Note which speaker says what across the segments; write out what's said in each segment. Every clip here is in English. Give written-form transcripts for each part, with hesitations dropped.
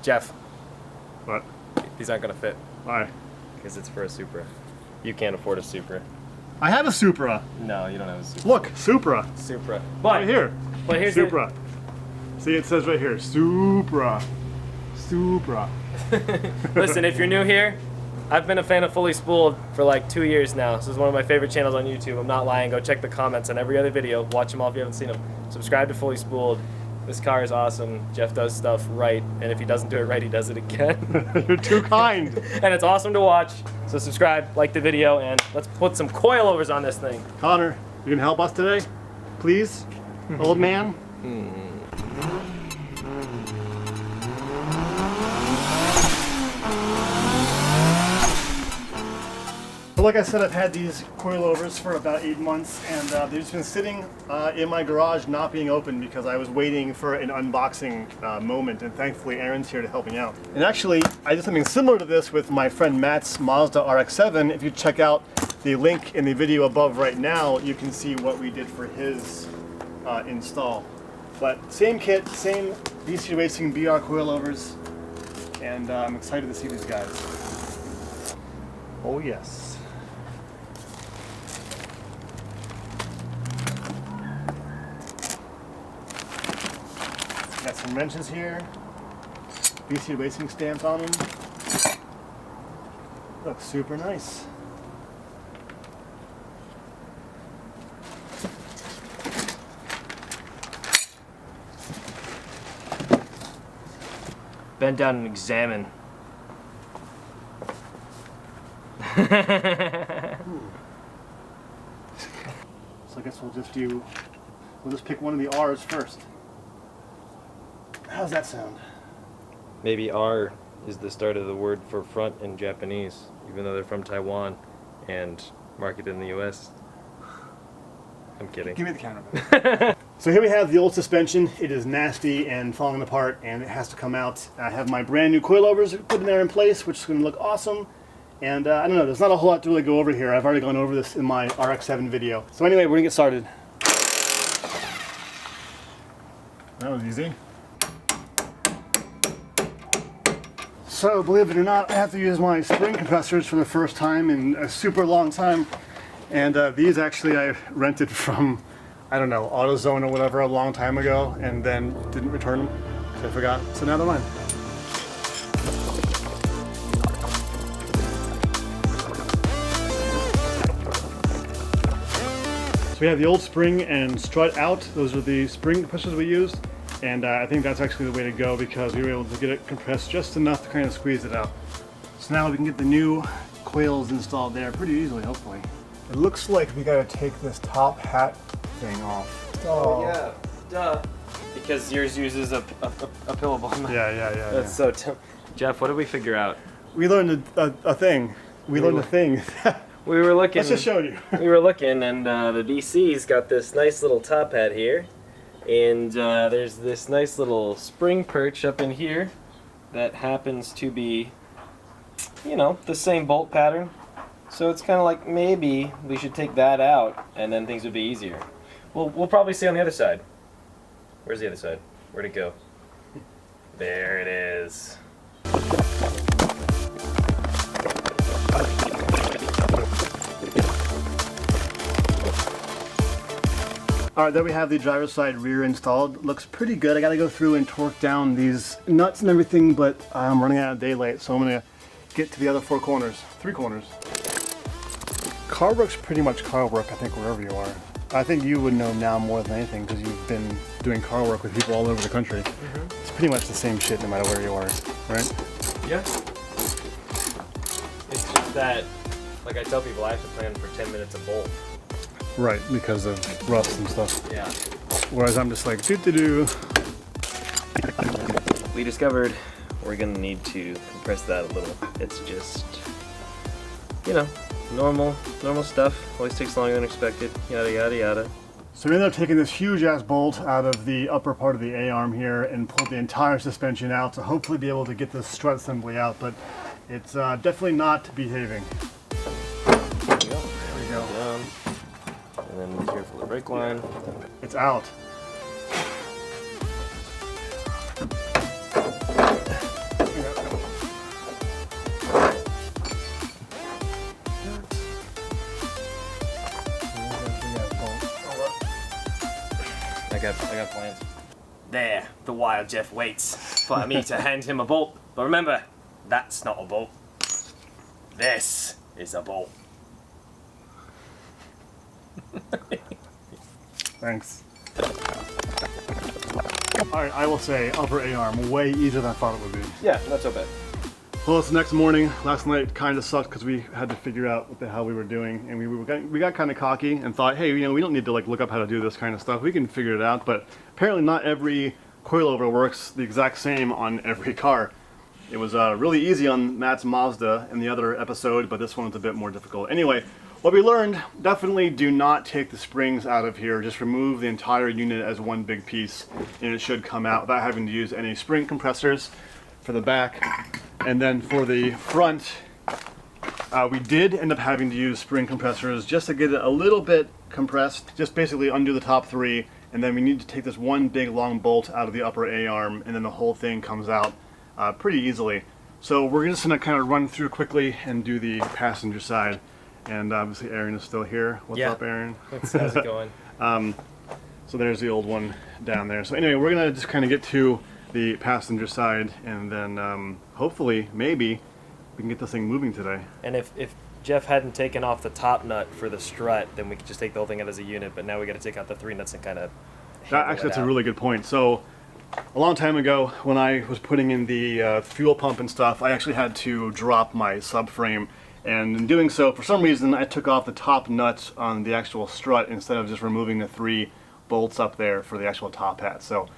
Speaker 1: Jeff.
Speaker 2: What?
Speaker 1: These aren't gonna fit.
Speaker 2: Why?
Speaker 1: Because it's for a Supra. You can't afford a Supra.
Speaker 2: I have a Supra.
Speaker 1: No, you don't have a Supra.
Speaker 2: Look, Supra.
Speaker 1: Supra.
Speaker 2: Right here.
Speaker 1: But here's
Speaker 2: Supra. See, it says right here, Supra. Supra.
Speaker 1: Listen, if you're new here, I've been a fan of Fully Spooled for like 2 years now. This is one of my favorite channels on YouTube. I'm not lying. Go check the comments on every other video. Watch them all if you haven't seen them. Subscribe to Fully Spooled. This car is awesome. Jeff does stuff right, and if he doesn't do it right, he does it again.
Speaker 2: You're too kind.
Speaker 1: And it's awesome to watch. So subscribe, like the video, and let's put some coilovers on this thing.
Speaker 2: Connor, you can help us today? Please? Old man? So like I said, I've had these coilovers for about 8 months, and they've just been sitting in my garage not being open because I was waiting for an unboxing moment, and thankfully Aaron's here to help me out. And actually, I did something similar to this with my friend Matt's Mazda RX-7. If you check out the link in the video above right now, you can see what we did for his install. But same kit, same DC Racing BR coilovers, and I'm excited to see these guys. Oh yes. Got some wrenches here, BC Racing stamped on them. Looks super nice.
Speaker 1: Bend down and examine.
Speaker 2: So I guess we'll just pick one of the R's first. How's that sound?
Speaker 1: Maybe R is the start of the word for front in Japanese, even though they're from Taiwan and marketed in the US. I'm kidding.
Speaker 2: Give me the camera. So here we have the old suspension. It is nasty and falling apart, and it has to come out. I have my brand new coilovers put in there in place, which is going to look awesome. And I don't know, there's not a whole lot to really go over here. I've already gone over this in my RX-7 video. So anyway, we're going to get started. That was easy. So, believe it or not, I have to use my spring compressors for the first time in a super long time. And these actually I rented from, I don't know, AutoZone or whatever a long time ago, and then didn't return them because I forgot. So now they're mine. So we have the old spring and strut out. Those are the spring compressors we used. And I think that's actually the way to go because we were able to get it compressed just enough to kind of squeeze it out. So now we can get the new coils installed there pretty easily, hopefully. It looks like we gotta take this top hat thing off.
Speaker 1: Oh yeah, duh. Because yours uses a pillable.
Speaker 2: Yeah.
Speaker 1: That's so Jeff, what did we figure out?
Speaker 2: We learned a thing. We learned a thing.
Speaker 1: We were looking.
Speaker 2: Let's just show you.
Speaker 1: We were looking, and the DC's got this nice little top hat here. And there's this nice little spring perch up in here that happens to be, you know, the same bolt pattern. So it's kind of like maybe we should take that out and then things would be easier. We'll probably see on the other side. Where's the other side? Where'd it go? There it is.
Speaker 2: Alright, there we have the driver's side rear installed. Looks pretty good. I gotta go through and torque down these nuts and everything, but I'm running out of daylight, so I'm gonna get to the other three corners. Car work's pretty much car work, I think, wherever you are. I think you would know now more than anything because you've been doing car work with people all over the country. It's pretty much the same shit no matter where you are, right?
Speaker 1: Yeah. It's just that, like I tell people, I have to plan for 10 minutes a bolt.
Speaker 2: Right, because of rust and stuff.
Speaker 1: Yeah.
Speaker 2: Whereas I'm just like, doo-doo-doo.
Speaker 1: We discovered we're gonna need to compress that a little. It's just, you know, normal stuff. Always takes longer than expected. Yada yada yada.
Speaker 2: So we ended up taking this huge ass bolt out of the upper part of the A-arm here and pulled the entire suspension out to hopefully be able to get this strut assembly out, but it's definitely not behaving.
Speaker 1: There we go.
Speaker 2: There we go.
Speaker 1: Down. And then be careful of the brake line.
Speaker 2: It's out.
Speaker 1: got plans. There, the wild Jeff waits for me to hand him a bolt. But remember, that's not a bolt. This is a bolt.
Speaker 2: Thanks. Alright, I will say upper A-arm way easier than I thought it would be.
Speaker 1: Yeah, not so bad.
Speaker 2: Well, it's the next morning. Last night kind of sucked because we had to figure out what the hell we were doing, and we got kind of cocky and thought, hey, you know, we don't need to like look up how to do this kind of stuff. We can figure it out. But apparently, not every coilover works the exact same on every car. It was really easy on Matt's Mazda in the other episode, but this one was a bit more difficult. Anyway, what we learned: definitely do not take the springs out of here. Just remove the entire unit as one big piece, and it should come out without having to use any spring compressors for the back. And then for the front, we did end up having to use spring compressors just to get it a little bit compressed, just basically undo the top three, and then we need to take this one big long bolt out of the upper A-arm, and then the whole thing comes out pretty easily. So we're just going to kind of run through quickly and do the passenger side. And obviously Aaron is still here. What's up, Aaron?
Speaker 1: How's it going?
Speaker 2: So there's the old one down there. So anyway, we're going to just kind of get to the passenger side, and then hopefully, maybe, we can get this thing moving today.
Speaker 1: And if Jeff hadn't taken off the top nut for the strut, then we could just take the whole thing out as a unit, but now we got to take out the 3 nuts and kind of
Speaker 2: Actually, that's a really good point. So a long time ago, when I was putting in the fuel pump and stuff, I actually had to drop my subframe, and in doing so, for some reason, I took off the top nuts on the actual strut instead of just removing the 3 bolts up there for the actual top hat. So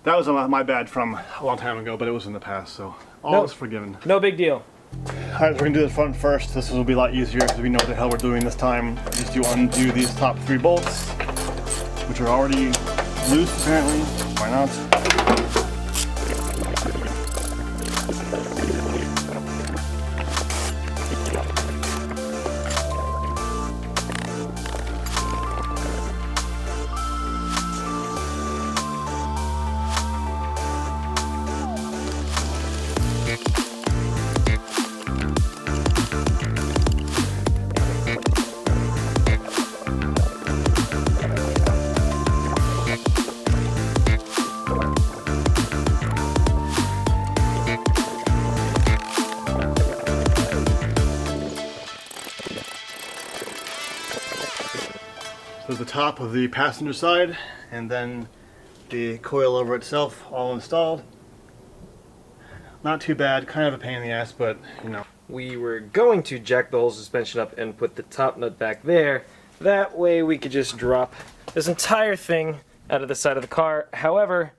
Speaker 2: that was my bad from a long time ago, but it was in the past, so all is forgiven.
Speaker 1: No big deal.
Speaker 2: Alright, we're going to do the front first. This will be a lot easier because we know what the hell we're doing this time. Just to undo these top 3 bolts, which are already loose apparently. Why not? So the top of the passenger side, and then the coilover itself all installed. Not too bad, kind of a pain in the ass, but you know.
Speaker 1: We were going to jack the whole suspension up and put the top nut back there. That way we could just drop this entire thing out of the side of the car. However,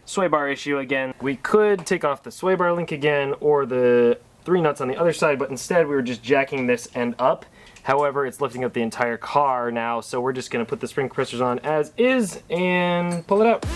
Speaker 1: sway bar issue again. We could take off the sway bar link again or the 3 nuts on the other side, but instead we were just jacking this end up. However, it's lifting up the entire car now, so we're just going to put the spring compressors on as is and pull it out.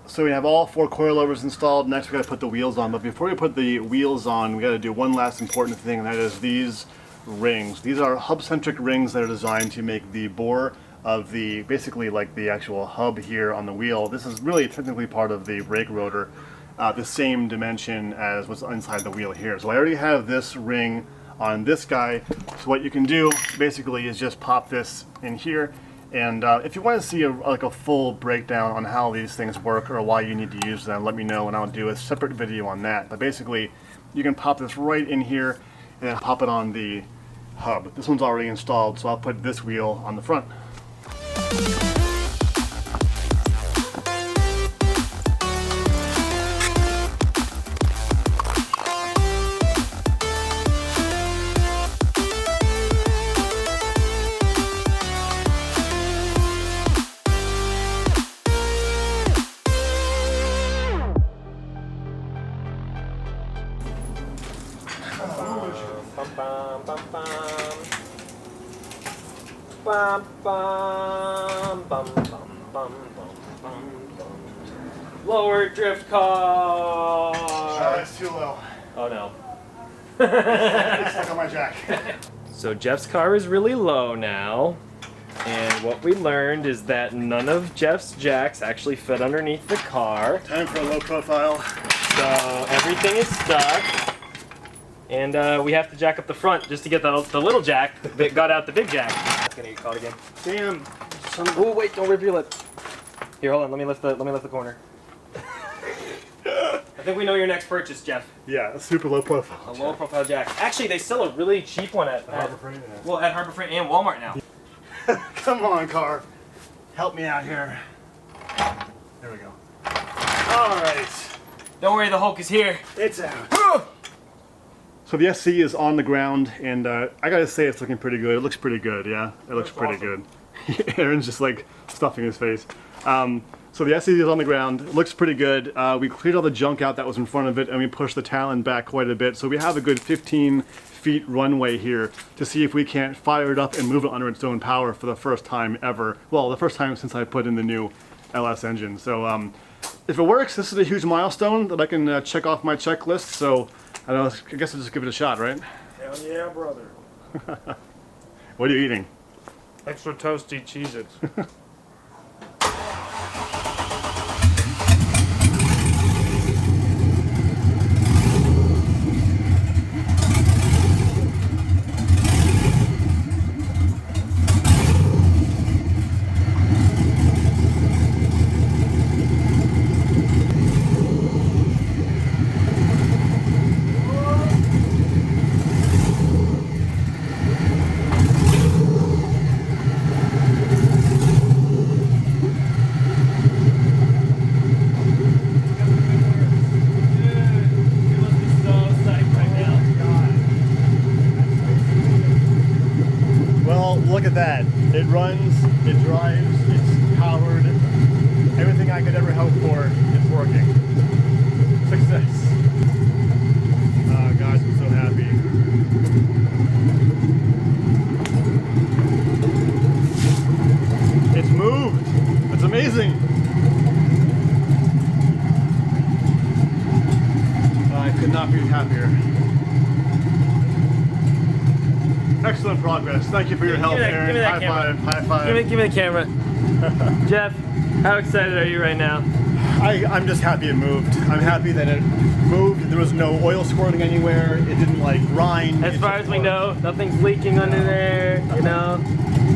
Speaker 2: So we have all 4 coilovers installed. Next we got to put the wheels on. But before we put the wheels on, we got to do one last important thing, and that is these rings. These are hub-centric rings that are designed to make the bore of the, basically like the actual hub here on the wheel. This is really technically part of the brake rotor, the same dimension as what's inside the wheel here. So I already have this ring on this guy. So what you can do basically is just pop this in here. And if you want to see a full breakdown on how these things work or why you need to use them, let me know and I'll do a separate video on that. But basically, you can pop this right in here and then pop it on the hub. This one's already installed, so I'll put this wheel on the front.
Speaker 1: Lower drift car.
Speaker 2: It's too low.
Speaker 1: Oh no.
Speaker 2: It's stuck on my jack.
Speaker 1: So Jeff's car is really low now. And what we learned is that none of Jeff's jacks actually fit underneath the car.
Speaker 2: Time for a low profile.
Speaker 1: So everything is stuck. And we have to jack up the front just to get the little jack that got out the big jack. That's gonna get caught again.
Speaker 2: Damn.
Speaker 1: Oh wait, don't rip your lip. Here, hold on. Let me lift the corner. I think we know your next purchase, Jeff.
Speaker 2: Yeah, a super low profile.
Speaker 1: A low profile jack. Actually, they sell a really cheap one at
Speaker 2: Harbor Freight.
Speaker 1: Well, at Harbor Freight and Walmart now.
Speaker 2: Come on, car. Help me out here. There we go. All right.
Speaker 1: Don't worry, the Hulk is here.
Speaker 2: It's out. So the SC is on the ground, and I gotta say it's looking pretty good. It looks pretty good, yeah? It looks pretty
Speaker 1: awesome.
Speaker 2: good. Aaron's just like stuffing his face. So the SC is on the ground. It looks pretty good. We cleared all the junk out that was in front of it, and we pushed the Talon back quite a bit. So we have a good 15 feet runway here to see if we can't fire it up and move it under its own power for the first time ever. Well, the first time since I put in the new LS engine. So if it works, this is a huge milestone that I can check off my checklist. So I guess I'll just give it a shot, right?
Speaker 3: Hell yeah, brother.
Speaker 2: What are you eating?
Speaker 3: Extra toasty Cheez-Its.
Speaker 2: Look at that. It runs, it drives, it's powered. Everything I could ever hope for is working. Success. Oh gosh, I'm so happy. It's moved. It's amazing. I could not be happier. Excellent progress. Thank you for your help, Aaron. High five. High five.
Speaker 1: Give me the camera. Jeff, how excited are you right now?
Speaker 2: I'm just happy it moved. I'm happy that it moved. There was no oil squirting anywhere. It didn't like grind.
Speaker 1: As far as we know, nothing's leaking under there, you know?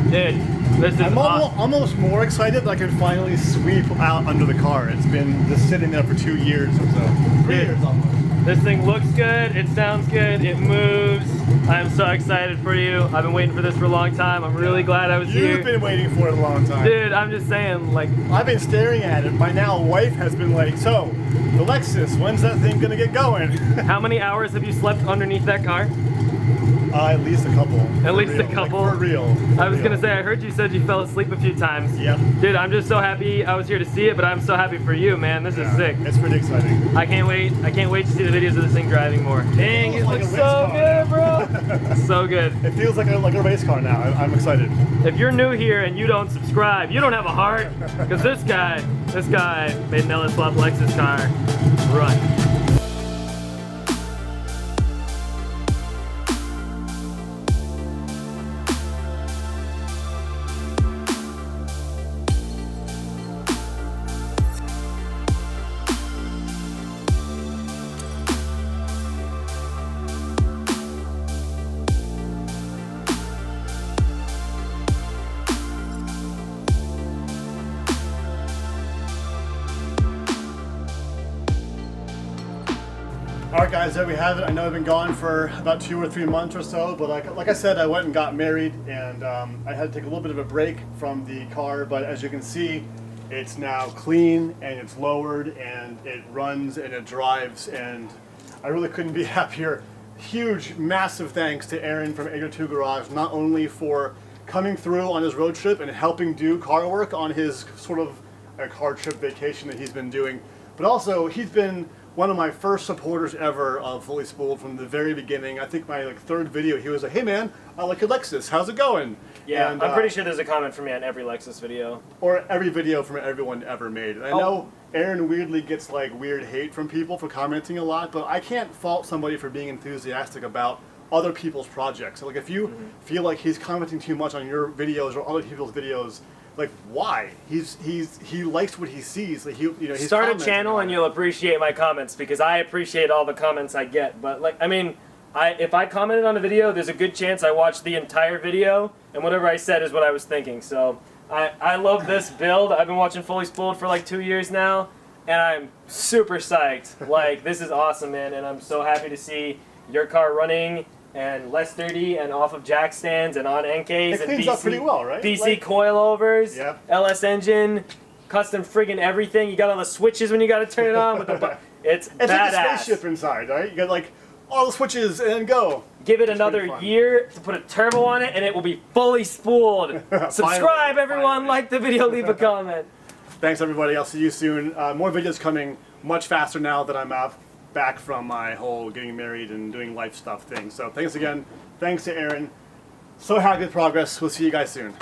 Speaker 1: Dude, this is awesome.
Speaker 2: almost more excited that I can finally sweep out under the car. It's been just sitting there for 2 years or so. 3 years almost.
Speaker 1: This thing looks good, it sounds good, it moves. I'm so excited for you. I've been waiting for this for a long time. I'm really glad I was here.
Speaker 2: You've been waiting for it a long time.
Speaker 1: Dude, I'm just saying, like...
Speaker 2: I've been staring at it. My now wife has been like, so, the Lexus, when's that thing gonna get going?
Speaker 1: How many hours have you slept underneath that car?
Speaker 2: At least a couple.
Speaker 1: At least a couple?
Speaker 2: Like, for real.
Speaker 1: I was gonna say, I heard you said you fell asleep a few times.
Speaker 2: Yep.
Speaker 1: Dude, I'm just so happy I was here to see it, but I'm so happy for you, man. This is sick.
Speaker 2: It's pretty exciting.
Speaker 1: I can't wait. I can't wait to see the videos of this thing driving more. Dang, it looks so good, bro. So good.
Speaker 2: It feels like a race car now. I'm excited.
Speaker 1: If you're new here and you don't subscribe, you don't have a heart. Because this guy made an LS Swap Lexus car run.
Speaker 2: Alright guys, there we have it. I know I've been gone for about 2 or 3 months or so, but like I said, I went and got married, and I had to take a little bit of a break from the car, but as you can see, it's now clean, and it's lowered, and it runs, and it drives, and I really couldn't be happier. Huge, massive thanks to Aaron from 802 Garage, not only for coming through on his road trip and helping do car work on his sort of a car trip vacation that he's been doing, but also he's been one of my first supporters ever of Fully Spooled from the very beginning. I think my third video, he was like, "Hey man, I like your Lexus. How's it going?"
Speaker 1: Yeah,
Speaker 2: and,
Speaker 1: I'm pretty sure there's a comment from me on every Lexus video.
Speaker 2: Or every video from everyone ever made. And I know Aaron weirdly gets like weird hate from people for commenting a lot, but I can't fault somebody for being enthusiastic about other people's projects. So like if you feel like he's commenting too much on your videos or other people's videos, like why? He likes what he sees. Like he's
Speaker 1: Start a
Speaker 2: commenting
Speaker 1: channel
Speaker 2: on
Speaker 1: and
Speaker 2: it.
Speaker 1: you'll appreciate my comments, because I appreciate all the comments I get. But like, I mean, if I commented on a video, there's a good chance I watched the entire video, and whatever I said is what I was thinking. So I love this build. I've been watching Fully Spooled for like 2 years now, and I'm super psyched. Like, this is awesome, man, and I'm so happy to see your car running and less dirty and off of jack stands and on Enkeis
Speaker 2: It
Speaker 1: and
Speaker 2: cleans
Speaker 1: BC,
Speaker 2: up pretty well, right?
Speaker 1: BC
Speaker 2: Like-
Speaker 1: coilovers,
Speaker 2: Yep.
Speaker 1: LS engine, custom friggin' everything. You got all the switches when you got to turn it on with the it's
Speaker 2: It's like a
Speaker 1: badass.
Speaker 2: spaceship inside, right? You got like all the switches and go.
Speaker 1: Give it
Speaker 2: It's
Speaker 1: another
Speaker 2: pretty fun.
Speaker 1: year to put a turbo on it, and it will be fully spooled. Subscribe, everyone.
Speaker 2: finally.
Speaker 1: Like the video, leave a comment.
Speaker 2: Thanks, everybody. I'll see you soon. More videos coming much faster now that I'm back from my whole getting married and doing life stuff thing. So thanks again. Thanks to Aaron. So happy with progress. We'll see you guys soon.